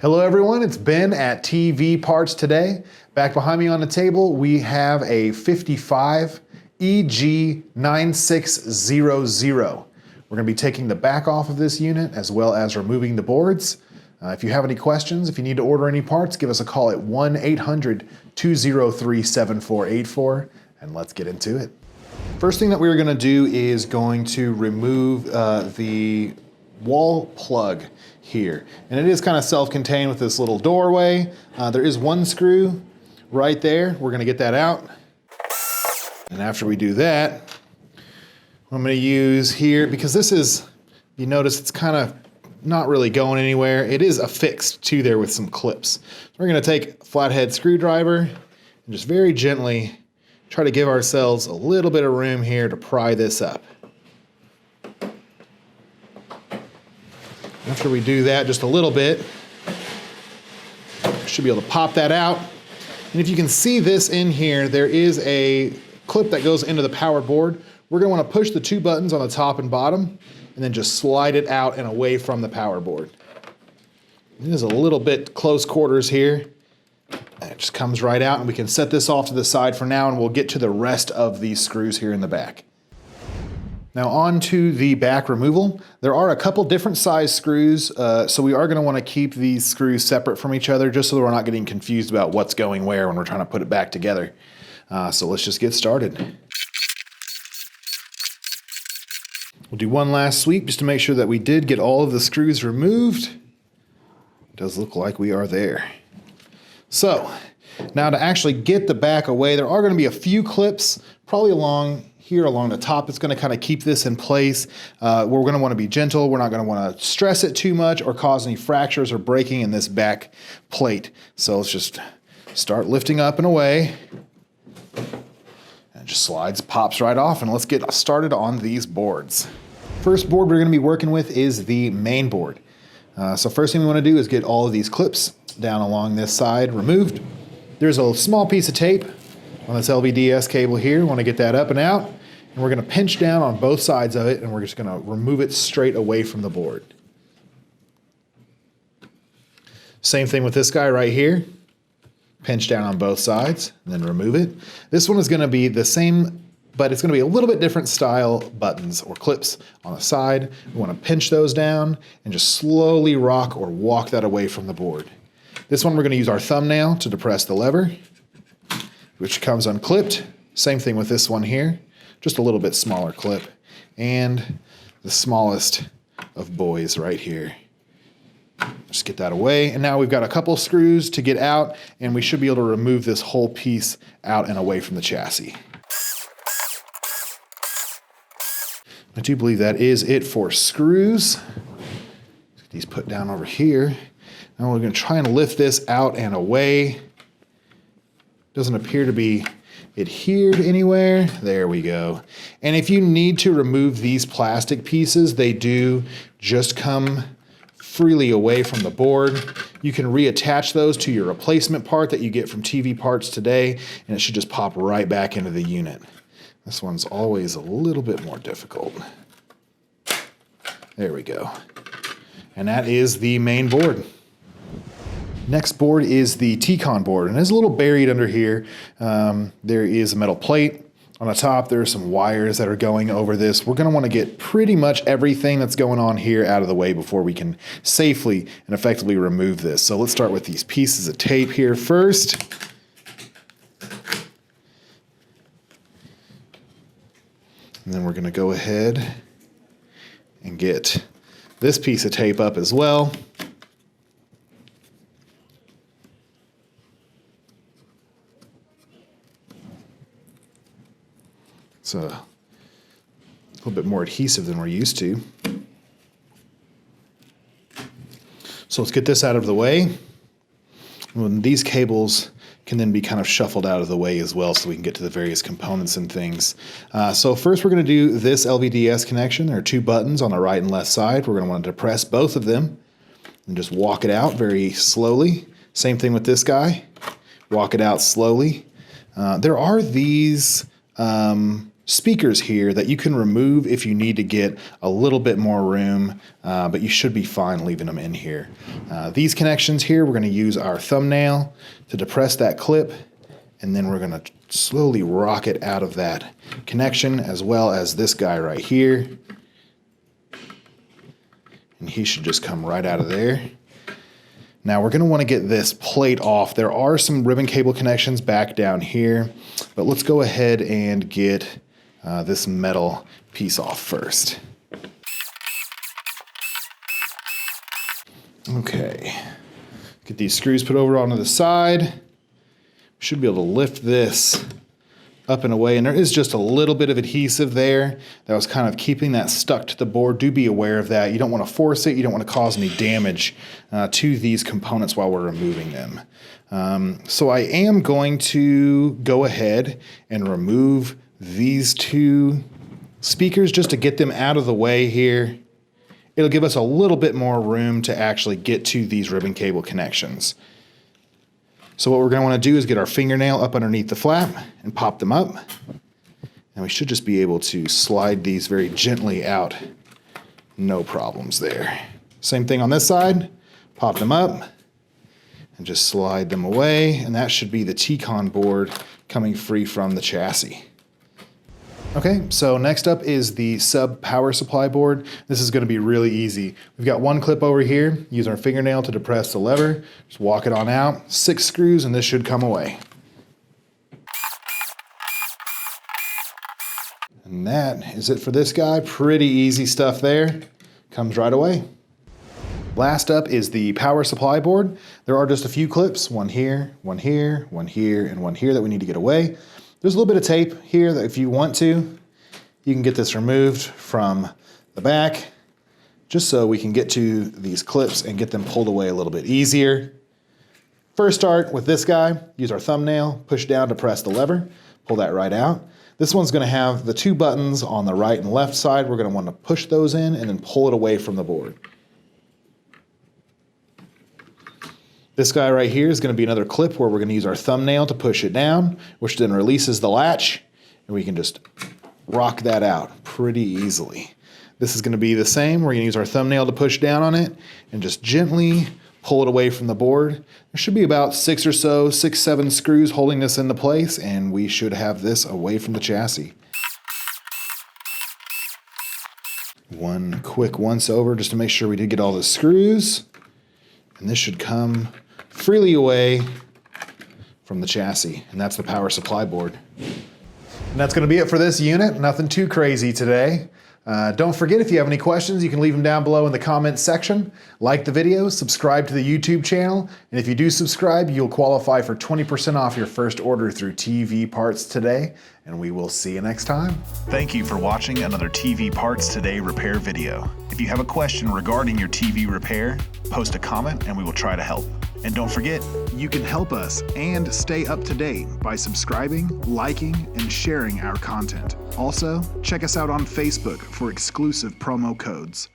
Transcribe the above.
Hello everyone, it's Ben at TV Parts Today. Back behind me on the table, we have a 55EG9600. We're going to be taking the back off of this unit as well as removing the boards. If you have any questions, if you need to order any parts, give us a call at 1-800-203-7484 and let's get into it. First thing that we're going to do is going to remove the wall plug here. And it is kind of self-contained with this little doorway. There is one screw right there. We're going to get that out. And after we do that, what I'm going to use here, because this is, you notice it's kind of not really going anywhere. It is affixed to there with some clips. So we're going to take a flathead screwdriver and just very gently try to give ourselves a little bit of room here to pry this up. After we do that just a little bit, should be able to pop that out. And if you can see this in here, there is a clip that goes into the power board. We're going to want to push the two buttons on the top and bottom and then just slide it out and away from the power board. It is a little bit close quarters here. And it just comes right out, and we can set this off to the side for now, and we'll get to the rest of these screws here in the back. Now on to the back removal. There are a couple different size screws, so we are going to want to keep these screws separate from each other just so we're not getting confused about what's going where when we're trying to put it back together. So let's just get started. We'll do one last sweep just to make sure that we did get all of the screws removed. It does look like we are there. So now to actually get the back away, there are going to be a few clips probably along here along the top. It's going to kind of keep this in place. We're going to want to be gentle. We're not going to want to stress it too much or cause any fractures or breaking in this back plate. So let's just start lifting up and away. And it just slides, pops right off, and let's get started on these boards. First board we're going to be working with is the main board. So first thing we want to do is get all of these clips down along this side removed. There's a small piece of tape on this LVDS cable here. We want to get that up and out, and we're going to pinch down on both sides of it, and we're just going to remove it straight away from the board. Same thing with this guy right here. Pinch down on both sides and then remove it. This one is going to be the same, but it's going to be a little bit different style buttons or clips on the side. We want to pinch those down and just slowly rock or walk that away from the board. This one we're going to use our thumbnail to depress the lever, which comes unclipped. Same thing with this one here, just a little bit smaller clip. And the smallest of boys right here. Just get that away. And now we've got a couple screws to get out, and we should be able to remove this whole piece out and away from the chassis. I do believe that is it for screws. Get these put down over here. Now we're going to try and lift this out and away. Doesn't appear to be adhered anywhere. There we go. And if you need to remove these plastic pieces, they do just come freely away from the board. You can reattach those to your replacement part that you get from TV Parts Today, and it should just pop right back into the unit. This one's always a little bit more difficult. There we go. And that is the main board. Next board is the T-Con board, and it's a little buried under here. There is a metal plate. On the top, there are some wires that are going over this. We're going to want to get pretty much everything that's going on here out of the way before we can safely and effectively remove this. So let's start with these pieces of tape here first. And then we're going to go ahead and get this piece of tape up as well. It's a little bit more adhesive than we're used to. So let's get this out of the way. And these cables can then be kind of shuffled out of the way as well so we can get to the various components and things. So first we're going to do this LVDS connection. There are two buttons on the right and left side. We're going to want to depress both of them and just walk it out very slowly. Same thing with this guy. Walk it out slowly. There are these speakers here that you can remove if you need to get a little bit more room, but you should be fine leaving them in here. These connections here, we're going to use our thumbnail to depress that clip, and then we're going to slowly rock it out of that connection, as well as this guy right here. And he should just come right out of there. Now we're going to want to get this plate off. There are some ribbon cable connections back down here, but let's go ahead and get this metal piece off first. Okay, get these screws put over onto the side. Should be able to lift this up and away, and there is just a little bit of adhesive there that was kind of keeping that stuck to the board. Do be aware of that. You don't want to force it. You don't want to cause any damage to these components while we're removing them. So I am going to go ahead and remove these two speakers just to get them out of the way here. It'll give us a little bit more room to actually get to these ribbon cable connections. So what we're going to want to do is get our fingernail up underneath the flap and pop them up. And we should just be able to slide these very gently out. No problems there. Same thing on this side. Pop them up and just slide them away. And that should be the T-Con board coming free from the chassis. Okay, so next up is the sub power supply board. This is going to be really easy. We've got one clip over here. Use our fingernail to depress the lever. Just walk it on out. 6 screws and this should come away. And that is it for this guy. Pretty easy stuff there. Comes right away. Last up is the power supply board. There are just a few clips, one here, one here, one here, and one here that we need to get away. There's a little bit of tape here that if you want to, you can get this removed from the back, just so we can get to these clips and get them pulled away a little bit easier. First start with this guy, use our thumbnail, push down to press the lever, pull that right out. This one's gonna have the 2 buttons on the right and left side. We're gonna want to push those in and then pull it away from the board. This guy right here is going to be another clip where we're going to use our thumbnail to push it down, which then releases the latch, and we can just rock that out pretty easily. This is going to be the same. We're going to use our thumbnail to push down on it and just gently pull it away from the board. There should be about 6 or so, 6, 7 screws holding this into place, and we should have this away from the chassis. One quick once over just to make sure we did get all the screws, and this should come freely away from the chassis, and that's the power supply board. And that's going to be it for this unit. Nothing too crazy today. Don't forget, if you have any questions, you can leave them down below in the comments section. Like the video, subscribe to the YouTube channel, and if you do subscribe, you'll qualify for 20% off your first order through TV Parts Today, and we will see you next time. Thank you for watching another TV Parts Today repair video. If you have a question regarding your TV repair, post a comment and we will try to help. And don't forget, you can help us and stay up to date by subscribing, liking, and sharing our content. Also, check us out on Facebook for exclusive promo codes.